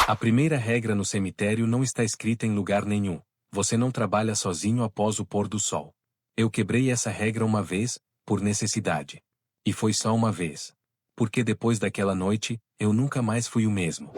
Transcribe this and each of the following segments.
A primeira regra no cemitério não está escrita em lugar nenhum: você não trabalha sozinho após o pôr do sol. Eu quebrei essa regra uma vez, por necessidade. E foi só uma vez. Porque depois daquela noite, eu nunca mais fui o mesmo.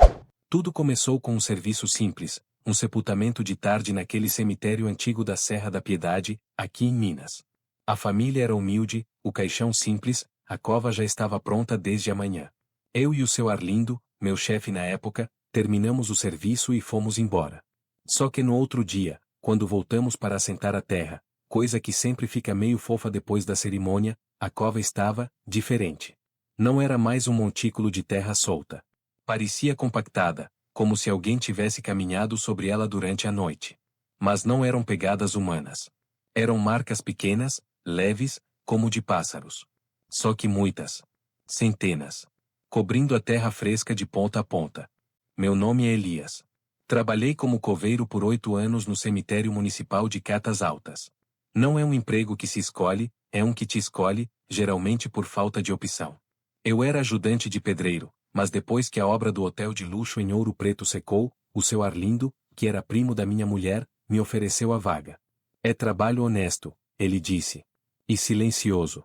Tudo começou com um serviço simples, um sepultamento de tarde naquele cemitério antigo da Serra da Piedade, aqui em Minas. A família era humilde, o caixão simples, a cova já estava pronta desde a manhã. Eu e o seu Arlindo, meu chefe na época, terminamos o serviço e fomos embora. Só que no outro dia, quando voltamos para assentar a terra, coisa que sempre fica meio fofa depois da cerimônia, a cova estava diferente. Não era mais um montículo de terra solta. Parecia compactada, como se alguém tivesse caminhado sobre ela durante a noite. Mas não eram pegadas humanas. Eram marcas pequenas, leves, como de pássaros. Só que muitas. Centenas. Cobrindo a terra fresca de ponta a ponta. Meu nome é Elias. Trabalhei como coveiro por 8 anos no cemitério municipal de Catas Altas. Não é um emprego que se escolhe, é um que te escolhe, geralmente por falta de opção. Eu era ajudante de pedreiro, mas depois que a obra do hotel de luxo em Ouro Preto secou, o seu Arlindo, que era primo da minha mulher, me ofereceu a vaga. É trabalho honesto, ele disse. E silencioso.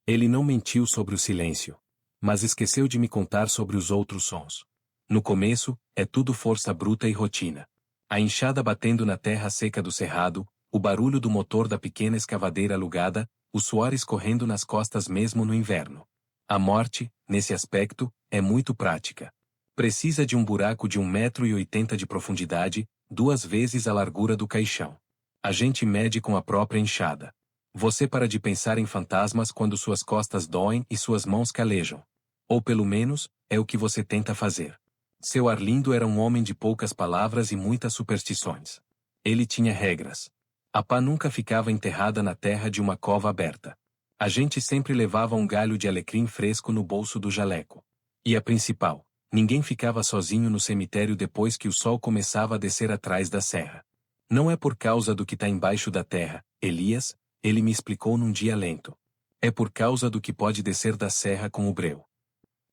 Ele não mentiu sobre o silêncio. Mas esqueceu de me contar sobre os outros sons. No começo, é tudo força bruta e rotina. A enxada batendo na terra seca do cerrado, o barulho do motor da pequena escavadeira alugada, o suor escorrendo nas costas mesmo no inverno. A morte, nesse aspecto, é muito prática. Precisa de um buraco de 1,80 m de profundidade, 2 vezes a largura do caixão. A gente mede com a própria enxada. Você para de pensar em fantasmas quando suas costas doem e suas mãos calejam. Ou pelo menos, é o que você tenta fazer. Seu Arlindo era um homem de poucas palavras e muitas superstições. Ele tinha regras. A pá nunca ficava enterrada na terra de uma cova aberta. A gente sempre levava um galho de alecrim fresco no bolso do jaleco. E a principal, ninguém ficava sozinho no cemitério depois que o sol começava a descer atrás da serra. Não é por causa do que está embaixo da terra, Elias, ele me explicou num dia lento. É por causa do que pode descer da serra com o breu.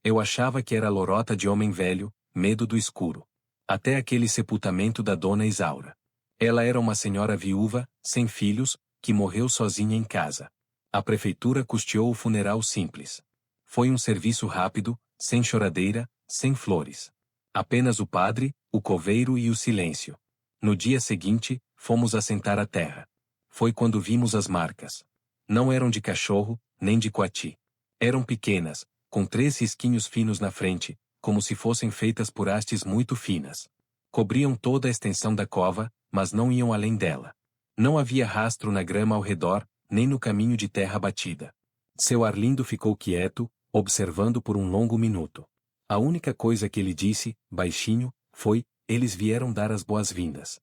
Eu achava que era lorota de homem velho, medo do escuro. Até aquele sepultamento da dona Isaura. Ela era uma senhora viúva, sem filhos, que morreu sozinha em casa. A prefeitura custeou o funeral simples. Foi um serviço rápido, sem choradeira, sem flores. Apenas o padre, o coveiro e o silêncio. No dia seguinte, fomos assentar a terra. Foi quando vimos as marcas. Não eram de cachorro, nem de coati. Eram pequenas, com 3 risquinhos finos na frente, como se fossem feitas por hastes muito finas. Cobriam toda a extensão da cova, mas não iam além dela. Não havia rastro na grama ao redor, nem no caminho de terra batida. Seu Arlindo ficou quieto, observando por um longo minuto. A única coisa que ele disse, baixinho, foi: eles vieram dar as boas-vindas.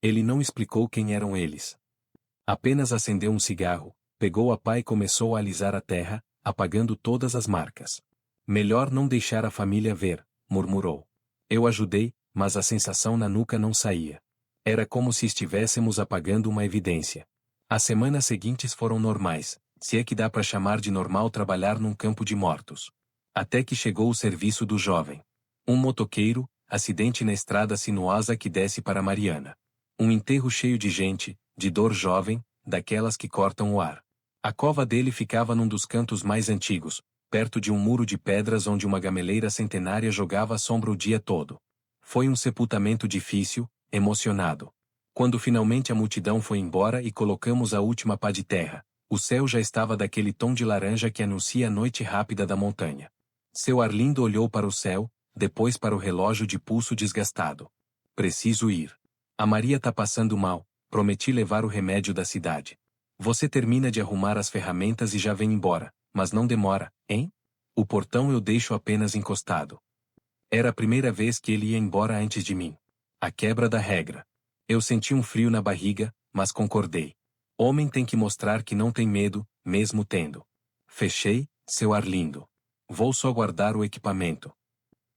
Ele não explicou quem eram eles. Apenas acendeu um cigarro, pegou a pá e começou a alisar a terra, apagando todas as marcas. Melhor não deixar a família ver, murmurou. Eu ajudei, mas a sensação na nuca não saía. Era como se estivéssemos apagando uma evidência. As semanas seguintes foram normais, se é que dá para chamar de normal trabalhar num campo de mortos. Até que chegou o serviço do jovem. Um motoqueiro, acidente na estrada sinuosa que desce para Mariana. Um enterro cheio de gente, de dor jovem, daquelas que cortam o ar. A cova dele ficava num dos cantos mais antigos, perto de um muro de pedras onde uma gameleira centenária jogava sombra o dia todo. Foi um sepultamento difícil, emocionado. Quando finalmente a multidão foi embora e colocamos a última pá de terra, o céu já estava daquele tom de laranja que anuncia a noite rápida da montanha. Seu Arlindo olhou para o céu, depois para o relógio de pulso desgastado. Preciso ir. A Maria tá passando mal, prometi levar o remédio da cidade. Você termina de arrumar as ferramentas e já vem embora, mas não demora, hein? O portão eu deixo apenas encostado. Era a primeira vez que ele ia embora antes de mim. A quebra da regra. Eu senti um frio na barriga, mas concordei. Homem tem que mostrar que não tem medo, mesmo tendo. Fechei, seu Arlindo. Vou só guardar o equipamento.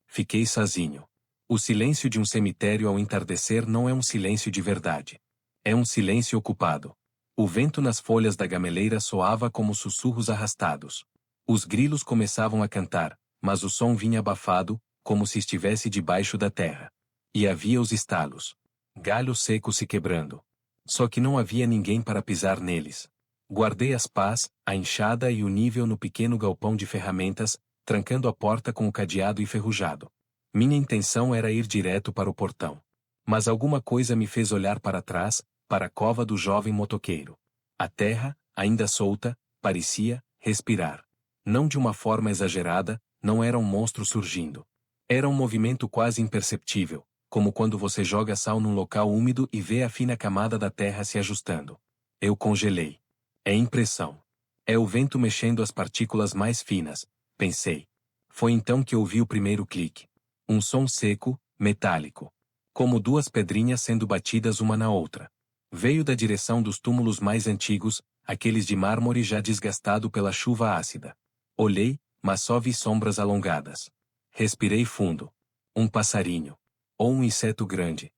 Fiquei sozinho. O silêncio de um cemitério ao entardecer não é um silêncio de verdade. É um silêncio ocupado. O vento nas folhas da gameleira soava como sussurros arrastados. Os grilos começavam a cantar, mas o som vinha abafado, como se estivesse debaixo da terra. E havia os estalos. Galhos secos se quebrando. Só que não havia ninguém para pisar neles. Guardei as pás, a enxada e o nível no pequeno galpão de ferramentas, trancando a porta com o cadeado enferrujado. Minha intenção era ir direto para o portão. Mas alguma coisa me fez olhar para trás, para a cova do jovem motoqueiro. A terra, ainda solta, parecia respirar. Não de uma forma exagerada, não era um monstro surgindo. Era um movimento quase imperceptível, como quando você joga sal num local úmido e vê a fina camada da terra se ajustando. Eu congelei. É impressão. É o vento mexendo as partículas mais finas, pensei. Foi então que ouvi o primeiro clique. Um som seco, metálico. Como duas pedrinhas sendo batidas uma na outra. Veio da direção dos túmulos mais antigos, aqueles de mármore já desgastado pela chuva ácida. Olhei, mas só vi sombras alongadas. Respirei fundo. Um passarinho. Ou um inseto grande.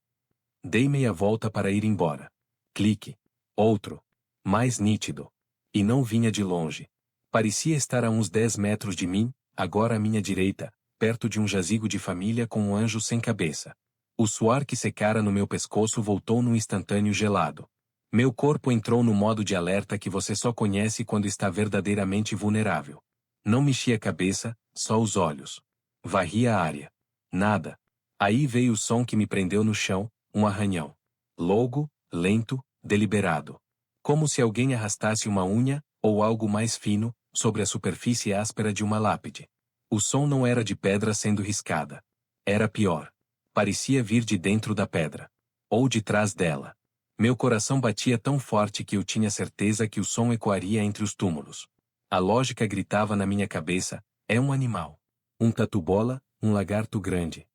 Dei meia volta para ir embora. Clique. Outro. Mais nítido. E não vinha de longe. Parecia estar a uns 10 metros de mim, agora à minha direita, perto de um jazigo de família com um anjo sem cabeça. O suor que secara no meu pescoço voltou num instantâneo gelado. Meu corpo entrou no modo de alerta que você só conhece quando está verdadeiramente vulnerável. Não mexi a cabeça, só os olhos. Varri a área. Nada. Aí veio o som que me prendeu no chão, um arranhão. Longo, lento, deliberado. Como se alguém arrastasse uma unha, ou algo mais fino, sobre a superfície áspera de uma lápide. O som não era de pedra sendo riscada. Era pior. Parecia vir de dentro da pedra. Ou de trás dela. Meu coração batia tão forte que eu tinha certeza que o som ecoaria entre os túmulos. A lógica gritava na minha cabeça, é um animal. Um tatu-bola, um lagarto grande.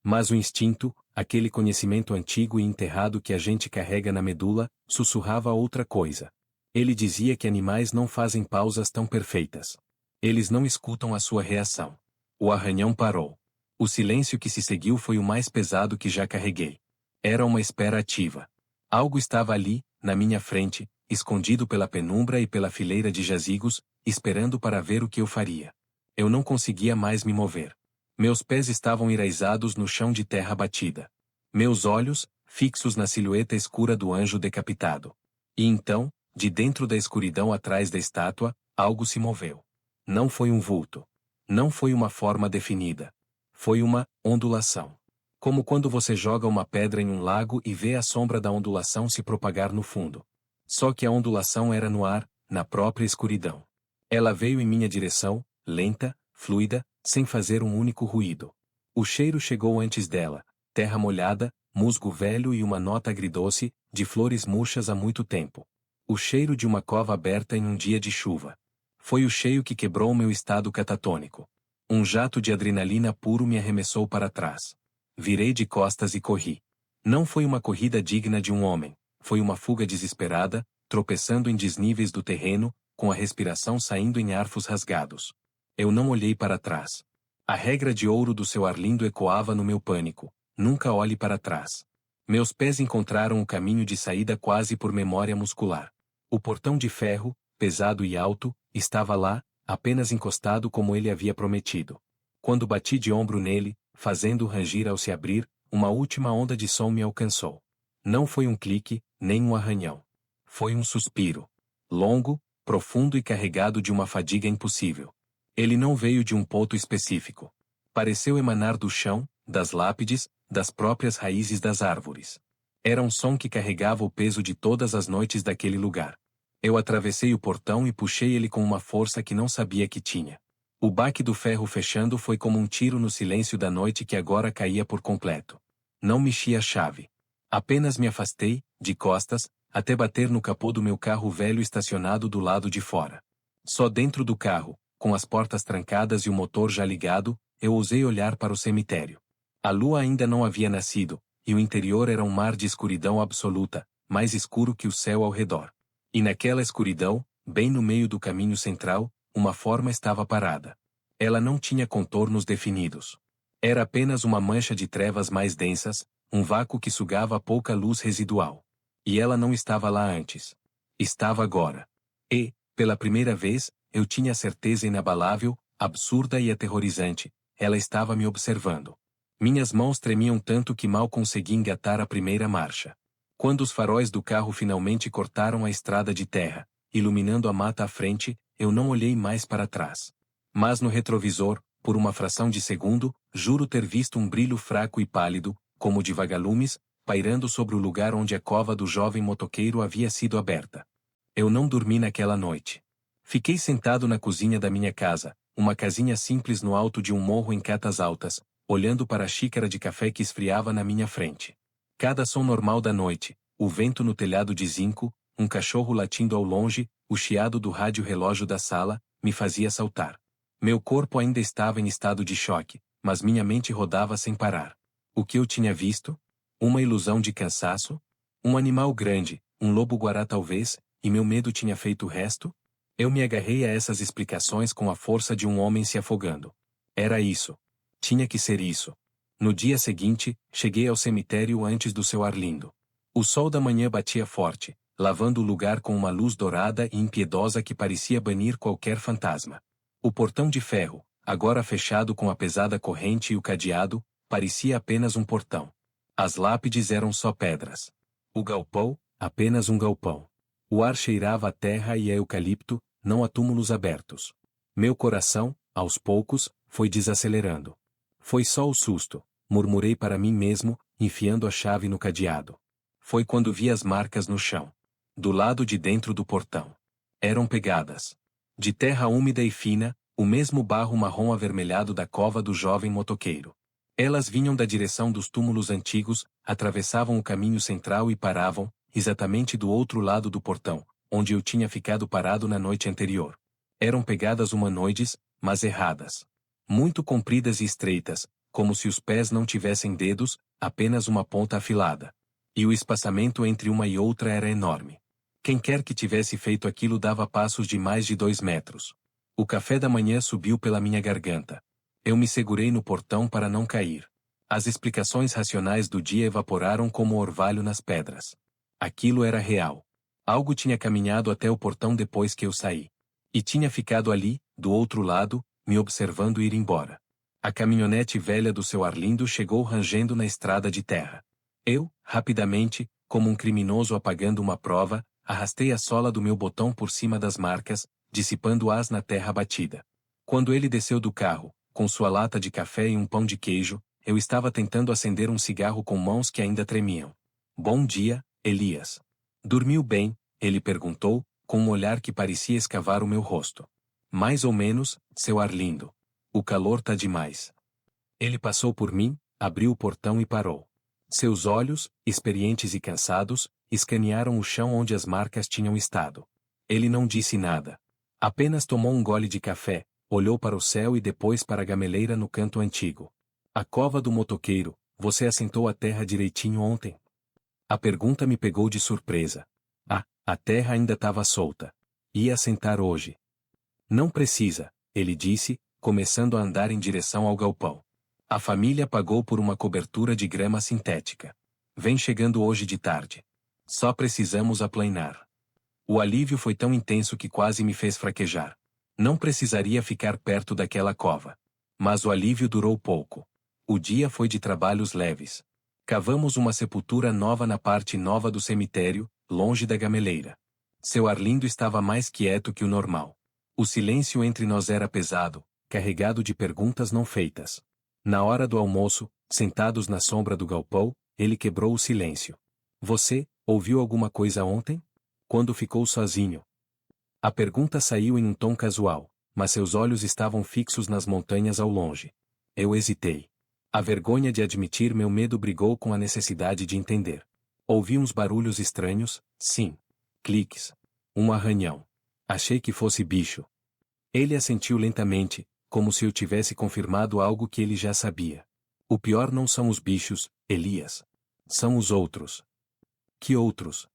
Mas o instinto, aquele conhecimento antigo e enterrado que a gente carrega na medula, sussurrava outra coisa. Ele dizia que animais não fazem pausas tão perfeitas. Eles não escutam a sua reação. O arranhão parou. O silêncio que se seguiu foi o mais pesado que já carreguei. Era uma espera ativa. Algo estava ali, na minha frente, escondido pela penumbra e pela fileira de jazigos, esperando para ver o que eu faria. Eu não conseguia mais me mover. Meus pés estavam enraizados no chão de terra batida. Meus olhos, fixos na silhueta escura do anjo decapitado. E então, de dentro da escuridão atrás da estátua, algo se moveu. Não foi um vulto. Não foi uma forma definida. Foi uma ondulação. Como quando você joga uma pedra em um lago e vê a sombra da ondulação se propagar no fundo. Só que a ondulação era no ar, na própria escuridão. Ela veio em minha direção, lenta, fluida, sem fazer um único ruído. O cheiro chegou antes dela, terra molhada, musgo velho e uma nota agridoce, de flores murchas há muito tempo. O cheiro de uma cova aberta em um dia de chuva. Foi o cheiro que quebrou meu estado catatônico. Um jato de adrenalina puro me arremessou para trás. Virei de costas e corri. Não foi uma corrida digna de um homem, foi uma fuga desesperada, tropeçando em desníveis do terreno, com a respiração saindo em arfos rasgados. Eu não olhei para trás. A regra de ouro do seu Arlindo ecoava no meu pânico. Nunca olhe para trás. Meus pés encontraram o caminho de saída quase por memória muscular. O portão de ferro, pesado e alto, estava lá, apenas encostado como ele havia prometido. Quando bati de ombro nele, fazendo-o rangir ao se abrir, uma última onda de som me alcançou. Não foi um clique, nem um arranhão. Foi um suspiro. Longo, profundo e carregado de uma fadiga impossível. Ele não veio de um ponto específico. Pareceu emanar do chão, das lápides, das próprias raízes das árvores. Era um som que carregava o peso de todas as noites daquele lugar. Eu atravessei o portão e puxei ele com uma força que não sabia que tinha. O baque do ferro fechando foi como um tiro no silêncio da noite que agora caía por completo. Não mexi a chave. Apenas me afastei, de costas, até bater no capô do meu carro velho estacionado do lado de fora. Só dentro do carro, com as portas trancadas e o motor já ligado, eu ousei olhar para o cemitério. A lua ainda não havia nascido, e o interior era um mar de escuridão absoluta, mais escuro que o céu ao redor. E naquela escuridão, bem no meio do caminho central, uma forma estava parada. Ela não tinha contornos definidos. Era apenas uma mancha de trevas mais densas, um vácuo que sugava a pouca luz residual. E ela não estava lá antes. Estava agora. E, pela primeira vez, eu tinha a certeza inabalável, absurda e aterrorizante, ela estava me observando. Minhas mãos tremiam tanto que mal consegui engatar a primeira marcha. Quando os faróis do carro finalmente cortaram a estrada de terra, iluminando a mata à frente, eu não olhei mais para trás. Mas no retrovisor, por uma fração de segundo, juro ter visto um brilho fraco e pálido, como de vagalumes, pairando sobre o lugar onde a cova do jovem motoqueiro havia sido aberta. Eu não dormi naquela noite. Fiquei sentado na cozinha da minha casa, uma casinha simples no alto de um morro em Catas Altas, olhando para a xícara de café que esfriava na minha frente. Cada som normal da noite, o vento no telhado de zinco, um cachorro latindo ao longe, o chiado do rádio-relógio da sala, me fazia saltar. Meu corpo ainda estava em estado de choque, mas minha mente rodava sem parar. O que eu tinha visto? Uma ilusão de cansaço? Um animal grande, um lobo-guará talvez, e meu medo tinha feito o resto? Eu me agarrei a essas explicações com a força de um homem se afogando. Era isso. Tinha que ser isso. No dia seguinte, cheguei ao cemitério antes do seu Arlindo. O sol da manhã batia forte, lavando o lugar com uma luz dourada e impiedosa que parecia banir qualquer fantasma. O portão de ferro, agora fechado com a pesada corrente e o cadeado, parecia apenas um portão. As lápides eram só pedras. O galpão, apenas um galpão. O ar cheirava a terra e a eucalipto, não a túmulos abertos. Meu coração, aos poucos, foi desacelerando. Foi só o susto, murmurei para mim mesmo, enfiando a chave no cadeado. Foi quando vi as marcas no chão. Do lado de dentro do portão. Eram pegadas. De terra úmida e fina, o mesmo barro marrom avermelhado da cova do jovem motoqueiro. Elas vinham da direção dos túmulos antigos, atravessavam o caminho central e paravam, exatamente do outro lado do portão, onde eu tinha ficado parado na noite anterior. Eram pegadas humanoides, mas erradas. Muito compridas e estreitas, como se os pés não tivessem dedos, apenas uma ponta afilada. E o espaçamento entre uma e outra era enorme. Quem quer que tivesse feito aquilo dava passos de mais de 2 metros. O café da manhã subiu pela minha garganta. Eu me segurei no portão para não cair. As explicações racionais do dia evaporaram como orvalho nas pedras. Aquilo era real. Algo tinha caminhado até o portão depois que eu saí. E tinha ficado ali, do outro lado, me observando ir embora. A caminhonete velha do seu Arlindo chegou rangendo na estrada de terra. Eu, rapidamente, como um criminoso apagando uma prova, arrastei a sola do meu botão por cima das marcas, dissipando-as na terra batida. Quando ele desceu do carro, com sua lata de café e um pão de queijo, eu estava tentando acender um cigarro com mãos que ainda tremiam. Bom dia, Elias. Dormiu bem? Ele perguntou, com um olhar que parecia escavar o meu rosto. Mais ou menos, seu Arlindo. O calor tá demais. Ele passou por mim, abriu o portão e parou. Seus olhos, experientes e cansados, escanearam o chão onde as marcas tinham estado. Ele não disse nada. Apenas tomou um gole de café, olhou para o céu e depois para a gameleira no canto antigo. A cova do motoqueiro, você assentou a terra direitinho ontem? A pergunta me pegou de surpresa. A terra ainda estava solta. Ia assentar hoje. Não precisa, ele disse, começando a andar em direção ao galpão. A família pagou por uma cobertura de grama sintética. Vem chegando hoje de tarde. Só precisamos aplainar. O alívio foi tão intenso que quase me fez fraquejar. Não precisaria ficar perto daquela cova. Mas o alívio durou pouco. O dia foi de trabalhos leves. Cavamos uma sepultura nova na parte nova do cemitério, longe da gameleira. Seu Arlindo estava mais quieto que o normal. O silêncio entre nós era pesado, carregado de perguntas não feitas. Na hora do almoço, sentados na sombra do galpão, ele quebrou o silêncio. Você, ouviu alguma coisa ontem? Quando ficou sozinho? A pergunta saiu em um tom casual, mas seus olhos estavam fixos nas montanhas ao longe. Eu hesitei. A vergonha de admitir meu medo brigou com a necessidade de entender. Ouvi uns barulhos estranhos, sim. Cliques. Um arranhão. Achei que fosse bicho. Ele assentiu lentamente, como se eu tivesse confirmado algo que ele já sabia. O pior não são os bichos, Elias. São os outros. Que outros?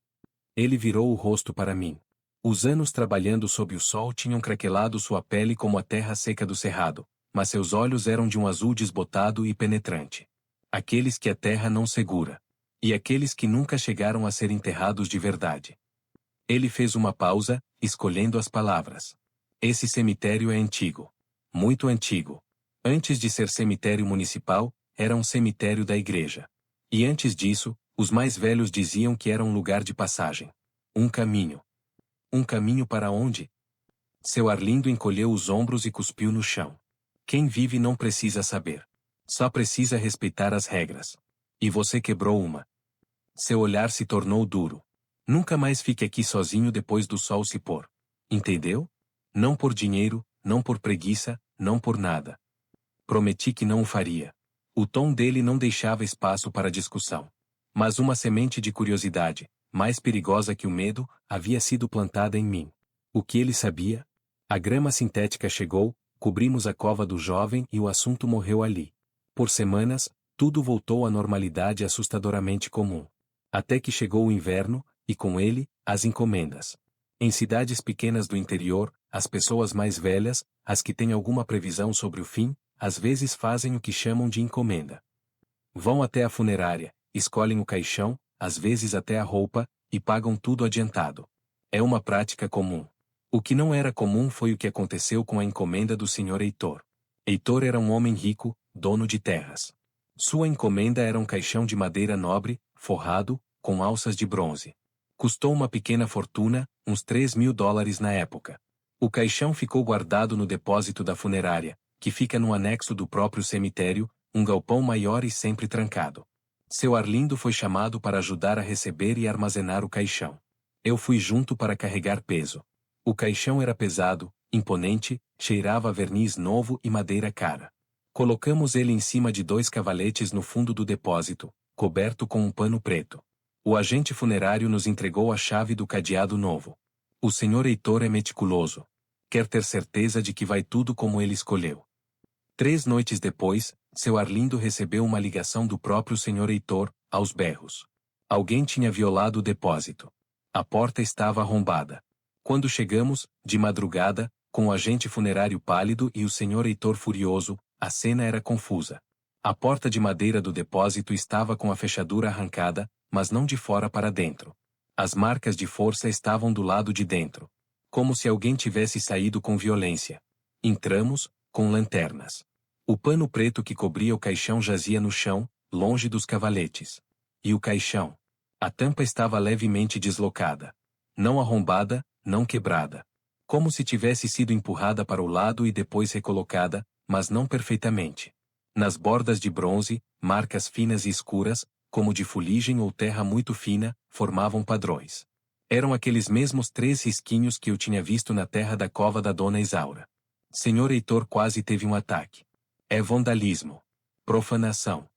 Ele virou o rosto para mim. Os anos trabalhando sob o sol tinham craquelado sua pele como a terra seca do cerrado, mas seus olhos eram de um azul desbotado e penetrante. Aqueles que a terra não segura. E aqueles que nunca chegaram a ser enterrados de verdade. Ele fez uma pausa, escolhendo as palavras. Esse cemitério é antigo. Muito antigo. Antes de ser cemitério municipal, era um cemitério da igreja. E antes disso, os mais velhos diziam que era um lugar de passagem. Um caminho. Um caminho para onde? Seu Arlindo encolheu os ombros e cuspiu no chão. Quem vive não precisa saber. Só precisa respeitar as regras. E você quebrou uma. Seu olhar se tornou duro. Nunca mais fique aqui sozinho depois do sol se pôr. Entendeu? Não por dinheiro, não por preguiça, não por nada. Prometi que não o faria. O tom dele não deixava espaço para discussão. Mas uma semente de curiosidade, mais perigosa que o medo, havia sido plantada em mim. O que ele sabia? A grama sintética chegou, cobrimos a cova do jovem e o assunto morreu ali. Por semanas, tudo voltou à normalidade assustadoramente comum. Até que chegou o inverno, e com ele, as encomendas. Em cidades pequenas do interior, as pessoas mais velhas, as que têm alguma previsão sobre o fim, às vezes fazem o que chamam de encomenda. Vão até a funerária, escolhem o caixão, às vezes até a roupa, e pagam tudo adiantado. É uma prática comum. O que não era comum foi o que aconteceu com a encomenda do Sr. Heitor. Heitor era um homem rico, dono de terras. Sua encomenda era um caixão de madeira nobre, forrado, com alças de bronze. Custou uma pequena fortuna, uns $3.000 na época. O caixão ficou guardado no depósito da funerária, que fica no anexo do próprio cemitério, um galpão maior e sempre trancado. Seu Arlindo foi chamado para ajudar a receber e armazenar o caixão. Eu fui junto para carregar peso. O caixão era pesado, imponente, cheirava a verniz novo e madeira cara. Colocamos ele em cima de 2 cavaletes no fundo do depósito, coberto com um pano preto. O agente funerário nos entregou a chave do cadeado novo. O Sr. Heitor é meticuloso. Quer ter certeza de que vai tudo como ele escolheu. 3 noites depois, seu Arlindo recebeu uma ligação do próprio Sr. Heitor, aos berros. Alguém tinha violado o depósito. A porta estava arrombada. Quando chegamos, de madrugada, com o agente funerário pálido e o Sr. Heitor furioso, a cena era confusa. A porta de madeira do depósito estava com a fechadura arrancada, mas não de fora para dentro. As marcas de força estavam do lado de dentro. Como se alguém tivesse saído com violência. Entramos, com lanternas. O pano preto que cobria o caixão jazia no chão, longe dos cavaletes. E o caixão? A tampa estava levemente deslocada. Não arrombada, não quebrada. Como se tivesse sido empurrada para o lado e depois recolocada, mas não perfeitamente. Nas bordas de bronze, marcas finas e escuras, como de fuligem ou terra muito fina, formavam padrões. Eram aqueles mesmos 3 risquinhos que eu tinha visto na terra da cova da Dona Isaura. Sr. Heitor quase teve um ataque. É vandalismo. Profanação.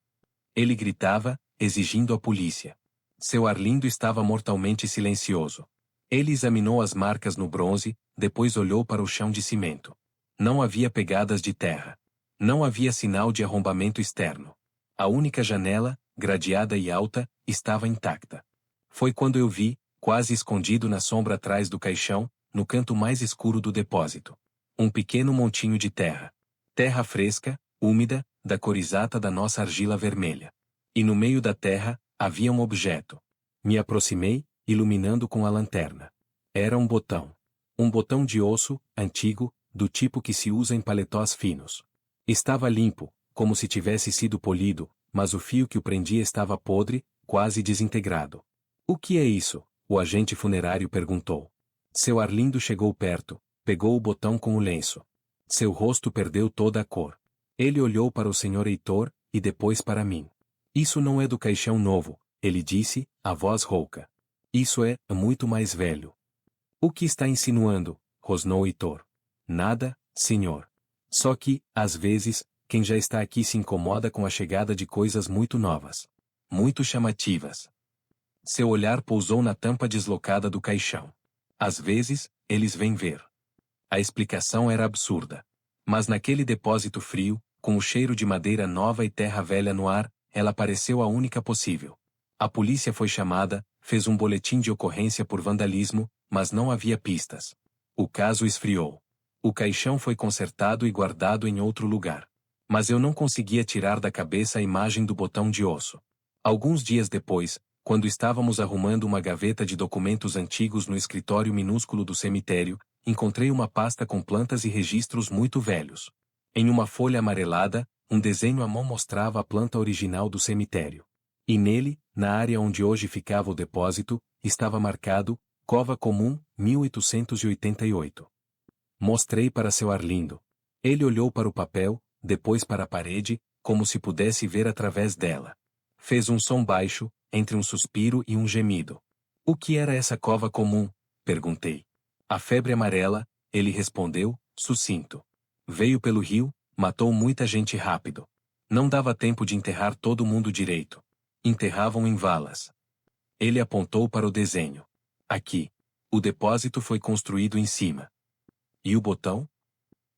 Ele gritava, exigindo a polícia. Seu Arlindo estava mortalmente silencioso. Ele examinou as marcas no bronze, depois olhou para o chão de cimento. Não havia pegadas de terra. Não havia sinal de arrombamento externo. A única janela, gradeada e alta, estava intacta. Foi quando eu vi, quase escondido na sombra atrás do caixão, no canto mais escuro do depósito. Um pequeno montinho de terra. Terra fresca, úmida, da cor exata da nossa argila vermelha. E no meio da terra, havia um objeto. Me aproximei, iluminando com a lanterna. Era um botão. Um botão de osso, antigo, do tipo que se usa em paletós finos. Estava limpo, como se tivesse sido polido, mas o fio que o prendia estava podre, quase desintegrado. O que é isso? O agente funerário perguntou. Seu Arlindo chegou perto, pegou o botão com o lenço. Seu rosto perdeu toda a cor. Ele olhou para o Sr. Heitor, e depois para mim. Isso não é do caixão novo, ele disse, a voz rouca. Isso é muito mais velho. O que está insinuando? Rosnou Heitor. Nada, senhor. Só que, às vezes, quem já está aqui se incomoda com a chegada de coisas muito novas. Muito chamativas. Seu olhar pousou na tampa deslocada do caixão. Às vezes, eles vêm ver. A explicação era absurda. Mas naquele depósito frio, com o cheiro de madeira nova e terra velha no ar, ela pareceu a única possível. A polícia foi chamada, fez um boletim de ocorrência por vandalismo, mas não havia pistas. O caso esfriou. O caixão foi consertado e guardado em outro lugar. Mas eu não conseguia tirar da cabeça a imagem do botão de osso. Alguns dias depois, quando estávamos arrumando uma gaveta de documentos antigos no escritório minúsculo do cemitério, encontrei uma pasta com plantas e registros muito velhos. Em uma folha amarelada, um desenho à mão mostrava a planta original do cemitério. E nele, na área onde hoje ficava o depósito, estava marcado, Cova Comum, 1888. Mostrei para seu Arlindo. Ele olhou para o papel, depois para a parede, como se pudesse ver através dela. Fez um som baixo, entre um suspiro e um gemido. O que era essa cova comum? Perguntei. A febre amarela, ele respondeu, sucinto. Veio pelo rio, matou muita gente rápido. Não dava tempo de enterrar todo mundo direito. Enterravam em valas. Ele apontou para o desenho. Aqui. O depósito foi construído em cima. E o botão?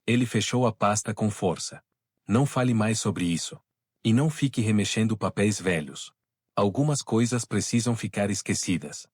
Ele fechou a pasta com força. Não fale mais sobre isso. E não fique remexendo papéis velhos. Algumas coisas precisam ficar esquecidas.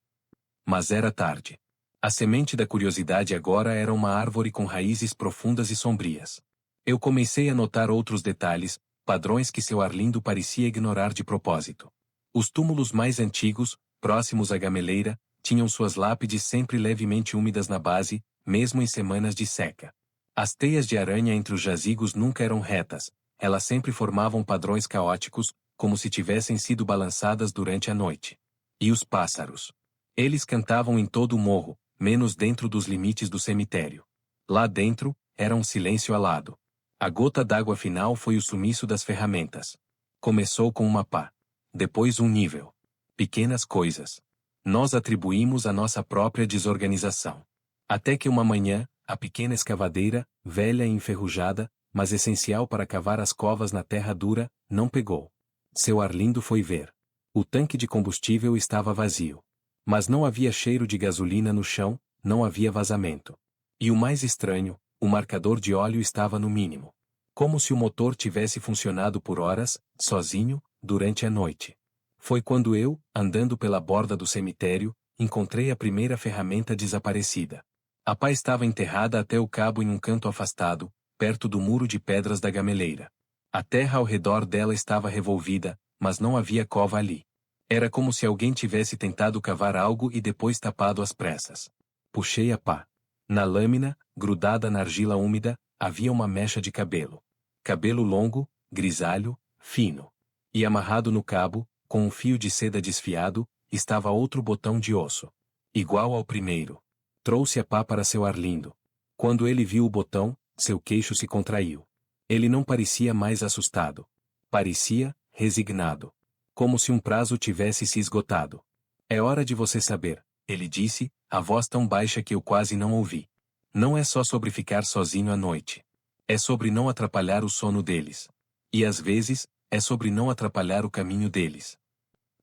Mas era tarde. A semente da curiosidade agora era uma árvore com raízes profundas e sombrias. Eu comecei a notar outros detalhes, padrões que seu Arlindo parecia ignorar de propósito. Os túmulos mais antigos, próximos à gameleira, tinham suas lápides sempre levemente úmidas na base, mesmo em semanas de seca. As teias de aranha entre os jazigos nunca eram retas, elas sempre formavam padrões caóticos, como se tivessem sido balançadas durante a noite. E os pássaros? Eles cantavam em todo o morro, menos dentro dos limites do cemitério. Lá dentro, era um silêncio alado. A gota d'água final foi o sumiço das ferramentas. Começou com uma pá. Depois um nível. Pequenas coisas. Nós atribuímos a nossa própria desorganização. Até que uma manhã, a pequena escavadeira, velha e enferrujada, mas essencial para cavar as covas na terra dura, não pegou. Seu Arlindo foi ver. O tanque de combustível estava vazio. Mas não havia cheiro de gasolina no chão, não havia vazamento. E o mais estranho, o marcador de óleo estava no mínimo. Como se o motor tivesse funcionado por horas, sozinho, durante a noite. Foi quando eu, andando pela borda do cemitério, encontrei a primeira ferramenta desaparecida. A pá estava enterrada até o cabo em um canto afastado, perto do muro de pedras da gameleira. A terra ao redor dela estava revolvida, mas não havia cova ali. Era como se alguém tivesse tentado cavar algo e depois tapado às pressas. Puxei a pá. Na lâmina, grudada na argila úmida, havia uma mecha de cabelo. Cabelo longo, grisalho, fino. E amarrado no cabo, com um fio de seda desfiado, estava outro botão de osso. Igual ao primeiro. Trouxe a pá para seu Arlindo. Quando ele viu o botão, seu queixo se contraiu. Ele não parecia mais assustado. Parecia, resignado. Como se um prazo tivesse se esgotado. É hora de você saber, ele disse, a voz tão baixa que eu quase não ouvi. Não é só sobre ficar sozinho à noite. É sobre não atrapalhar o sono deles. E às vezes, é sobre não atrapalhar o caminho deles.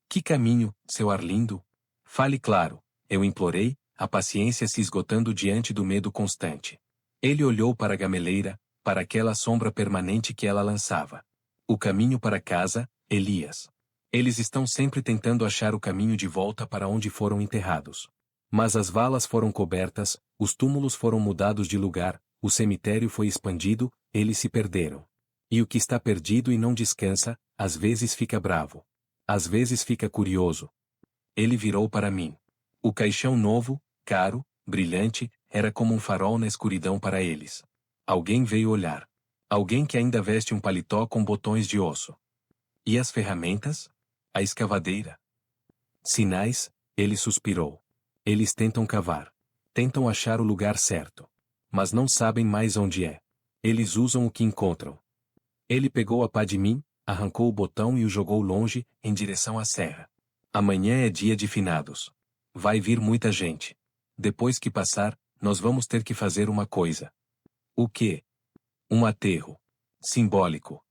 Que caminho, seu Arlindo? Fale claro, eu implorei, a paciência se esgotando diante do medo constante. Ele olhou para a gameleira, para aquela sombra permanente que ela lançava. O caminho para casa, Elias. Eles estão sempre tentando achar o caminho de volta para onde foram enterrados. Mas as valas foram cobertas, os túmulos foram mudados de lugar, o cemitério foi expandido, eles se perderam. E o que está perdido e não descansa, às vezes fica bravo. Às vezes fica curioso. Ele virou para mim. O caixão novo, caro, brilhante, era como um farol na escuridão para eles. Alguém veio olhar. Alguém que ainda veste um paletó com botões de osso. E as ferramentas? A escavadeira. Sinais, ele suspirou. Eles tentam cavar. Tentam achar o lugar certo. Mas não sabem mais onde é. Eles usam o que encontram. Ele pegou a pá de mim, arrancou o botão e o jogou longe, em direção à serra. Amanhã é dia de finados. Vai vir muita gente. Depois que passar, nós vamos ter que fazer uma coisa. O quê? Um aterro. Simbólico.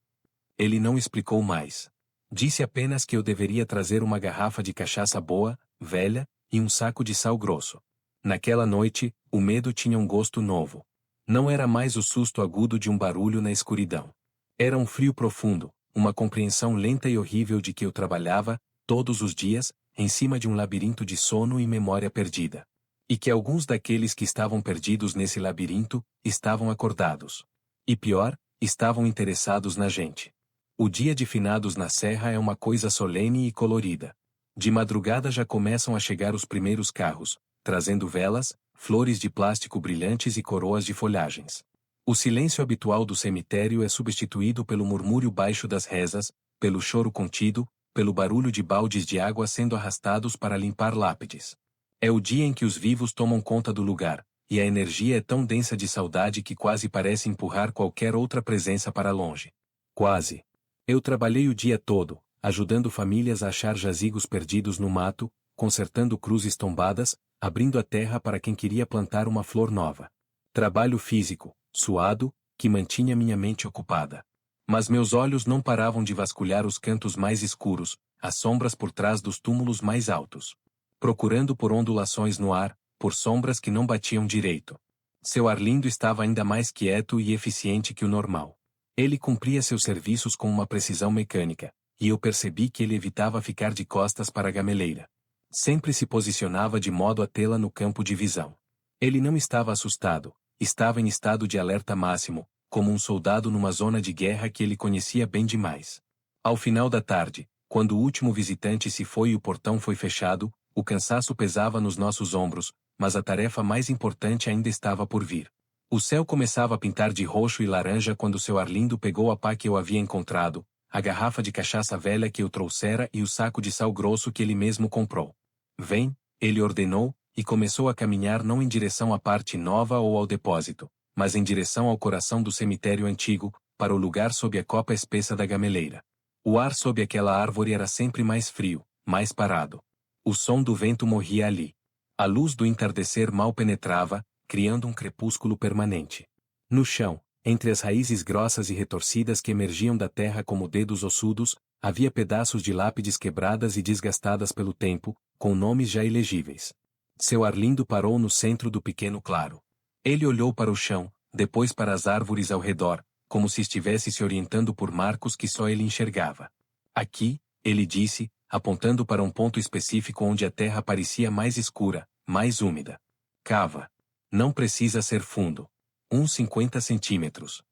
Ele não explicou mais. Disse apenas que eu deveria trazer uma garrafa de cachaça boa, velha, e um saco de sal grosso. Naquela noite, o medo tinha um gosto novo. Não era mais o susto agudo de um barulho na escuridão. Era um frio profundo, uma compreensão lenta e horrível de que eu trabalhava, todos os dias, em cima de um labirinto de sono e memória perdida. E que alguns daqueles que estavam perdidos nesse labirinto, estavam acordados. E pior, estavam interessados na gente. O dia de finados na serra é uma coisa solene e colorida. De madrugada já começam a chegar os primeiros carros, trazendo velas, flores de plástico brilhantes e coroas de folhagens. O silêncio habitual do cemitério é substituído pelo murmúrio baixo das rezas, pelo choro contido, pelo barulho de baldes de água sendo arrastados para limpar lápides. É o dia em que os vivos tomam conta do lugar, e a energia é tão densa de saudade que quase parece empurrar qualquer outra presença para longe. Quase. Eu trabalhei o dia todo, ajudando famílias a achar jazigos perdidos no mato, consertando cruzes tombadas, abrindo a terra para quem queria plantar uma flor nova. Trabalho físico, suado, que mantinha minha mente ocupada. Mas meus olhos não paravam de vasculhar os cantos mais escuros, as sombras por trás dos túmulos mais altos. Procurando por ondulações no ar, por sombras que não batiam direito. Seu Arlindo estava ainda mais quieto e eficiente que o normal. Ele cumpria seus serviços com uma precisão mecânica, e eu percebi que ele evitava ficar de costas para a gameleira. Sempre se posicionava de modo a tê-la no campo de visão. Ele não estava assustado, estava em estado de alerta máximo, como um soldado numa zona de guerra que ele conhecia bem demais. Ao final da tarde, quando o último visitante se foi e o portão foi fechado, o cansaço pesava nos nossos ombros, mas a tarefa mais importante ainda estava por vir. O céu começava a pintar de roxo e laranja quando seu Arlindo pegou a pá que eu havia encontrado, a garrafa de cachaça velha que eu trouxera e o saco de sal grosso que ele mesmo comprou. Vem, ele ordenou, e começou a caminhar não em direção à parte nova ou ao depósito, mas em direção ao coração do cemitério antigo, para o lugar sob a copa espessa da gameleira. O ar sob aquela árvore era sempre mais frio, mais parado. O som do vento morria ali. A luz do entardecer mal penetrava, criando um crepúsculo permanente. No chão, entre as raízes grossas e retorcidas que emergiam da terra como dedos ossudos, havia pedaços de lápides quebradas e desgastadas pelo tempo, com nomes já ilegíveis. Seu Arlindo parou no centro do pequeno claro. Ele olhou para o chão, depois para as árvores ao redor, como se estivesse se orientando por marcos que só ele enxergava. Aqui, ele disse, apontando para um ponto específico onde a terra parecia mais escura, mais úmida. Cava. Não precisa ser fundo. Uns 50 centímetros.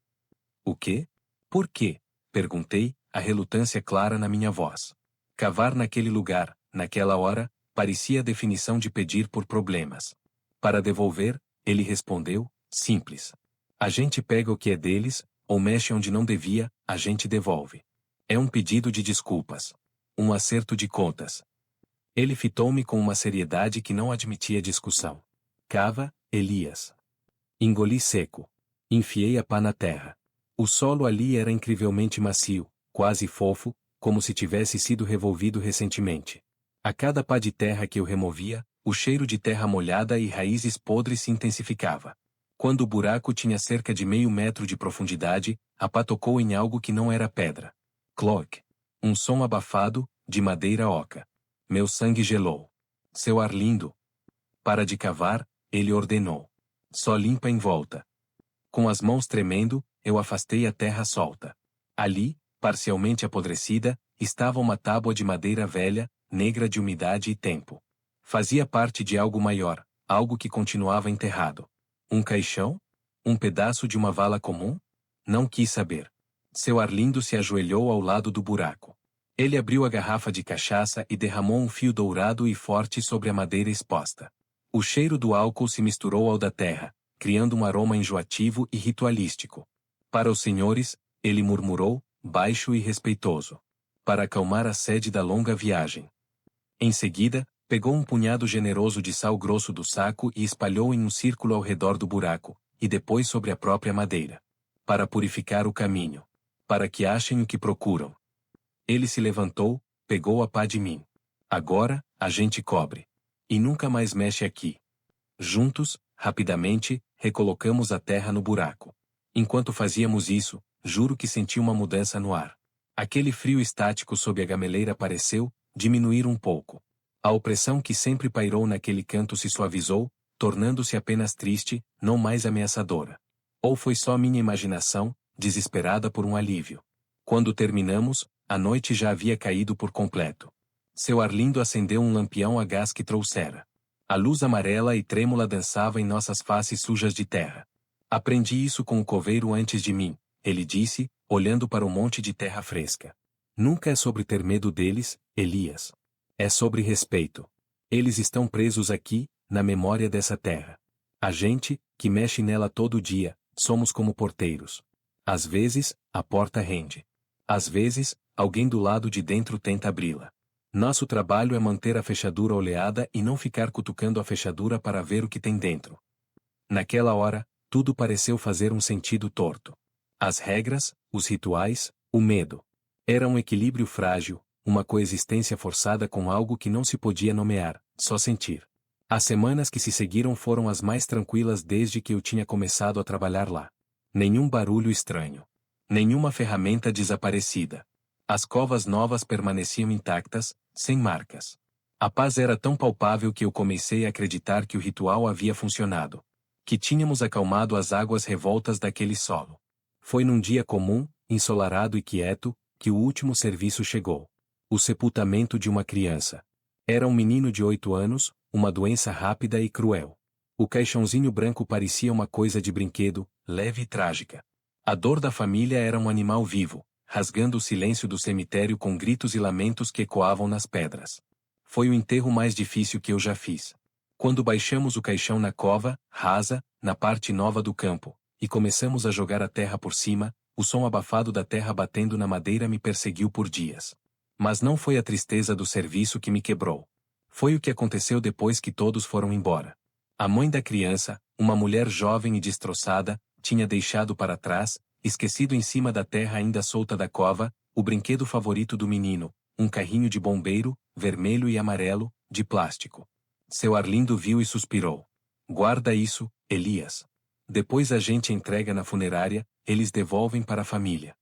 O quê? Por quê? Perguntei, a relutância clara na minha voz. Cavar naquele lugar, naquela hora, parecia a definição de pedir por problemas. Para devolver, ele respondeu, simples. A gente pega o que é deles, ou mexe onde não devia, a gente devolve. É um pedido de desculpas. Um acerto de contas. Ele fitou-me com uma seriedade que não admitia discussão. Cava, Elias. Engoli seco. Enfiei a pá na terra. O solo ali era incrivelmente macio, quase fofo, como se tivesse sido revolvido recentemente. A cada pá de terra que eu removia, o cheiro de terra molhada e raízes podres se intensificava. Quando o buraco tinha cerca de meio metro de profundidade, a pá tocou em algo que não era pedra. Clock. Um som abafado, de madeira oca. Meu sangue gelou. Seu Arlindo. Para de cavar, ele ordenou. Só limpa em volta. Com as mãos tremendo, eu afastei a terra solta. Ali, parcialmente apodrecida, estava uma tábua de madeira velha, negra de umidade e tempo. Fazia parte de algo maior, algo que continuava enterrado. Um caixão? Um pedaço de uma vala comum? Não quis saber. Seu Arlindo se ajoelhou ao lado do buraco. Ele abriu a garrafa de cachaça e derramou um fio dourado e forte sobre a madeira exposta. O cheiro do álcool se misturou ao da terra, criando um aroma enjoativo e ritualístico. Para os senhores, ele murmurou, baixo e respeitoso. Para acalmar a sede da longa viagem. Em seguida, pegou um punhado generoso de sal grosso do saco e espalhou em um círculo ao redor do buraco, e depois sobre a própria madeira. Para purificar o caminho. Para que achem o que procuram. Ele se levantou, pegou a pá de mim. Agora, a gente cobre. E nunca mais mexe aqui. Juntos, rapidamente, recolocamos a terra no buraco. Enquanto fazíamos isso, juro que senti uma mudança no ar. Aquele frio estático sob a gameleira pareceu diminuir um pouco. A opressão que sempre pairou naquele canto se suavizou, tornando-se apenas triste, não mais ameaçadora. Ou foi só minha imaginação, desesperada por um alívio. Quando terminamos, a noite já havia caído por completo. Seu Arlindo acendeu um lampião a gás que trouxera. A luz amarela e trêmula dançava em nossas faces sujas de terra. Aprendi isso com o coveiro antes de mim, ele disse, olhando para o monte de terra fresca. Nunca é sobre ter medo deles, Elias. É sobre respeito. Eles estão presos aqui, na memória dessa terra. A gente, que mexe nela todo dia, Somos como porteiros. Às vezes, a porta rende. Às vezes, alguém do lado de dentro tenta abri-la. Nosso trabalho é manter a fechadura oleada e não ficar cutucando a fechadura para ver o que tem dentro. Naquela hora, tudo pareceu fazer um sentido torto. As regras, os rituais, o medo. Era um equilíbrio frágil, uma coexistência forçada com algo que não se podia nomear, só sentir. As semanas que se seguiram foram as mais tranquilas desde que eu tinha começado a trabalhar lá. Nenhum barulho estranho. Nenhuma ferramenta desaparecida. As covas novas permaneciam intactas, sem marcas. A paz era tão palpável que eu comecei a acreditar que o ritual havia funcionado. Que tínhamos acalmado as águas revoltas daquele solo. Foi num dia comum, ensolarado e quieto, que o último serviço chegou. O sepultamento de uma criança. Era um menino de 8 anos, uma doença rápida e cruel. O caixãozinho branco parecia uma coisa de brinquedo, leve e trágica. A dor da família era um animal vivo, rasgando o silêncio do cemitério com gritos e lamentos que ecoavam nas pedras. Foi o enterro mais difícil que eu já fiz. Quando baixamos o caixão na cova, rasa, na parte nova do campo, e começamos a jogar a terra por cima, o som abafado da terra batendo na madeira me perseguiu por dias. Mas não foi a tristeza do serviço que me quebrou. Foi o que aconteceu depois que todos foram embora. A mãe da criança, uma mulher jovem e destroçada, tinha deixado para trás, esquecido em cima da terra ainda solta da cova, o brinquedo favorito do menino, um carrinho de bombeiro, vermelho e amarelo, de plástico. Seu Arlindo viu e suspirou. Guarda isso, Elias. Depois a gente entrega na funerária, eles devolvem para a família.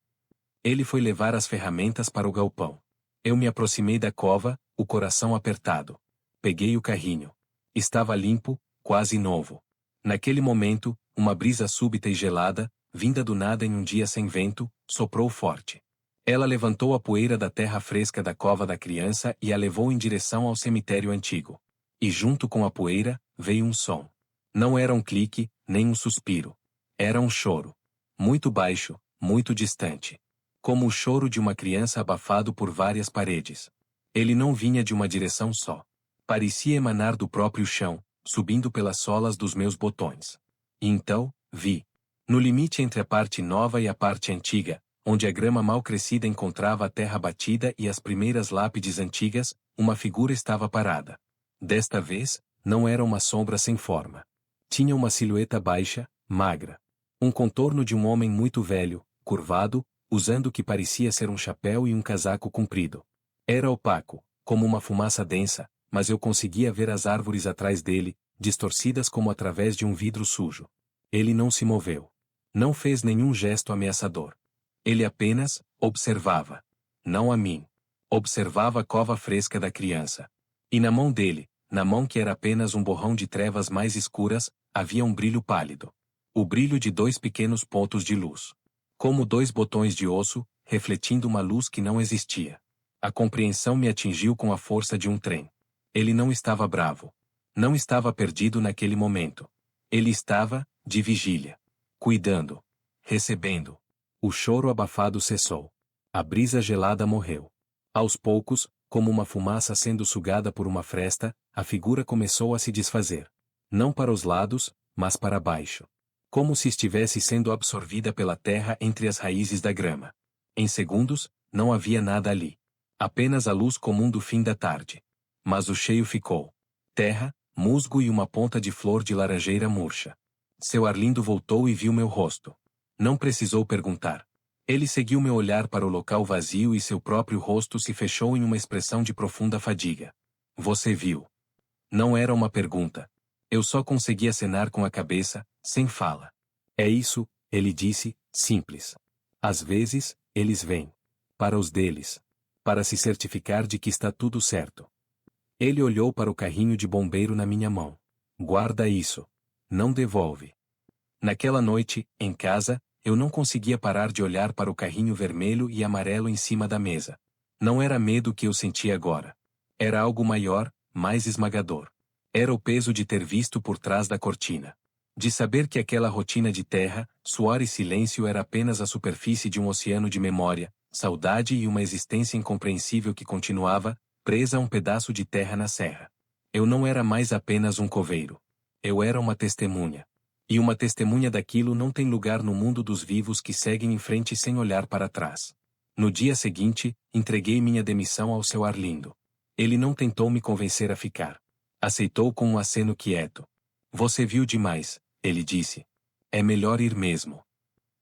Ele foi levar as ferramentas para o galpão. Eu me aproximei da cova, o coração apertado. Peguei o carrinho. Estava limpo, quase novo. Naquele momento, uma brisa súbita e gelada, vinda do nada em um dia sem vento, soprou forte. Ela levantou a poeira da terra fresca da cova da criança e a levou em direção ao cemitério antigo. E junto com a poeira, veio um som. Não era um clique, nem um suspiro. Era um choro. Muito baixo, muito distante. Como o choro de uma criança abafado por várias paredes. Ele não vinha de uma direção só. Parecia emanar do próprio chão, subindo pelas solas dos meus botões. E então, vi. No limite entre a parte nova e a parte antiga, onde a grama mal crescida encontrava a terra batida e as primeiras lápides antigas, uma figura estava parada. Desta vez, não era uma sombra sem forma. Tinha uma silhueta baixa, magra. Um contorno de um homem muito velho, curvado, usando o que parecia ser um chapéu e um casaco comprido. Era opaco, como uma fumaça densa, mas eu conseguia ver as árvores atrás dele, distorcidas como através de um vidro sujo. Ele não se moveu. Não fez nenhum gesto ameaçador. Ele apenas observava. Não a mim. Observava a cova fresca da criança. E na mão dele, na mão que era apenas um borrão de trevas mais escuras, havia um brilho pálido. O brilho de 2 pequenos pontos de luz. Como 2 botões de osso, refletindo uma luz que não existia. A compreensão me atingiu com a força de um trem. Ele não estava bravo. Não estava perdido naquele momento. Ele estava, de vigília. Cuidando. Recebendo. O choro abafado cessou. A brisa gelada morreu. Aos poucos, como uma fumaça sendo sugada por uma fresta, a figura começou a se desfazer. Não para os lados, mas para baixo. Como se estivesse sendo absorvida pela terra entre as raízes da grama. Em segundos, não havia nada ali. Apenas a luz comum do fim da tarde. Mas o cheio ficou. Terra, musgo e uma ponta de flor de laranjeira murcha. Seu Arlindo voltou e viu meu rosto. Não precisou perguntar. Ele seguiu meu olhar para o local vazio e seu próprio rosto se fechou em uma expressão de profunda fadiga. Você viu? Não era uma pergunta. Eu só consegui acenar com a cabeça, sem fala. É isso, ele disse, simples. Às vezes, eles vêm. Para os deles. Para se certificar de que está tudo certo. Ele olhou para o carrinho de bombeiro na minha mão. Guarda isso. Não devolve. Naquela noite, em casa, eu não conseguia parar de olhar para o carrinho vermelho e amarelo em cima da mesa. Não era medo que eu sentia agora. Era algo maior, mais esmagador. Era o peso de ter visto por trás da cortina. De saber que aquela rotina de terra, suor e silêncio era apenas a superfície de um oceano de memória, saudade e uma existência incompreensível que continuava, presa a um pedaço de terra na serra. Eu não era mais apenas um coveiro. Eu era uma testemunha. E uma testemunha daquilo não tem lugar no mundo dos vivos que seguem em frente sem olhar para trás. No dia seguinte, entreguei minha demissão ao seu Arlindo. Ele não tentou me convencer a ficar. Aceitou com um aceno quieto. Você viu demais, ele disse. É melhor ir mesmo.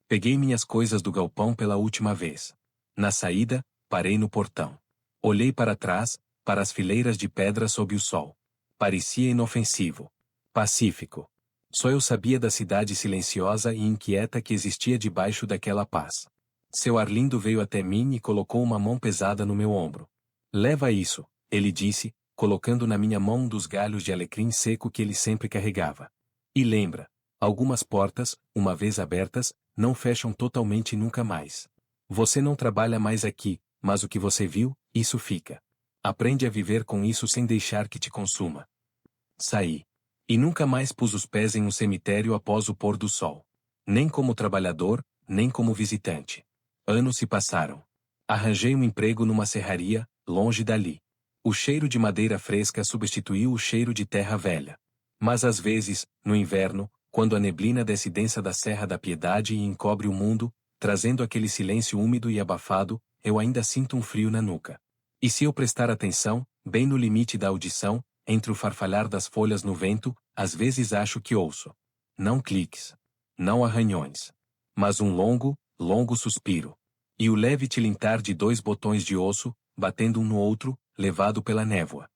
Peguei minhas coisas do galpão pela última vez. Na saída, parei no portão. Olhei para trás, para as fileiras de pedra sob o sol. Parecia inofensivo. Pacífico. Só eu sabia da cidade silenciosa e inquieta que existia debaixo daquela paz. Seu Arlindo veio até mim e colocou uma mão pesada no meu ombro. Leva isso, ele disse, colocando na minha mão um dos galhos de alecrim seco que ele sempre carregava. E lembra, algumas portas, uma vez abertas, não fecham totalmente nunca mais. Você não trabalha mais aqui, mas o que você viu, isso fica. Aprende a viver com isso sem deixar que te consuma. Saí. E nunca mais pus os pés em um cemitério após o pôr do sol. Nem como trabalhador, nem como visitante. Anos se passaram. Arranjei um emprego numa serraria, longe dali. O cheiro de madeira fresca substituiu o cheiro de terra velha. Mas às vezes, no inverno, quando a neblina desce densa da Serra da Piedade e encobre o mundo, trazendo aquele silêncio úmido e abafado, eu ainda sinto um frio na nuca. E se eu prestar atenção, bem no limite da audição, entre o farfalhar das folhas no vento, às vezes acho que ouço. Não cliques. Não arranhões. Mas um longo, longo suspiro. E o leve tilintar de dois botões de osso, batendo um no outro, levado pela névoa.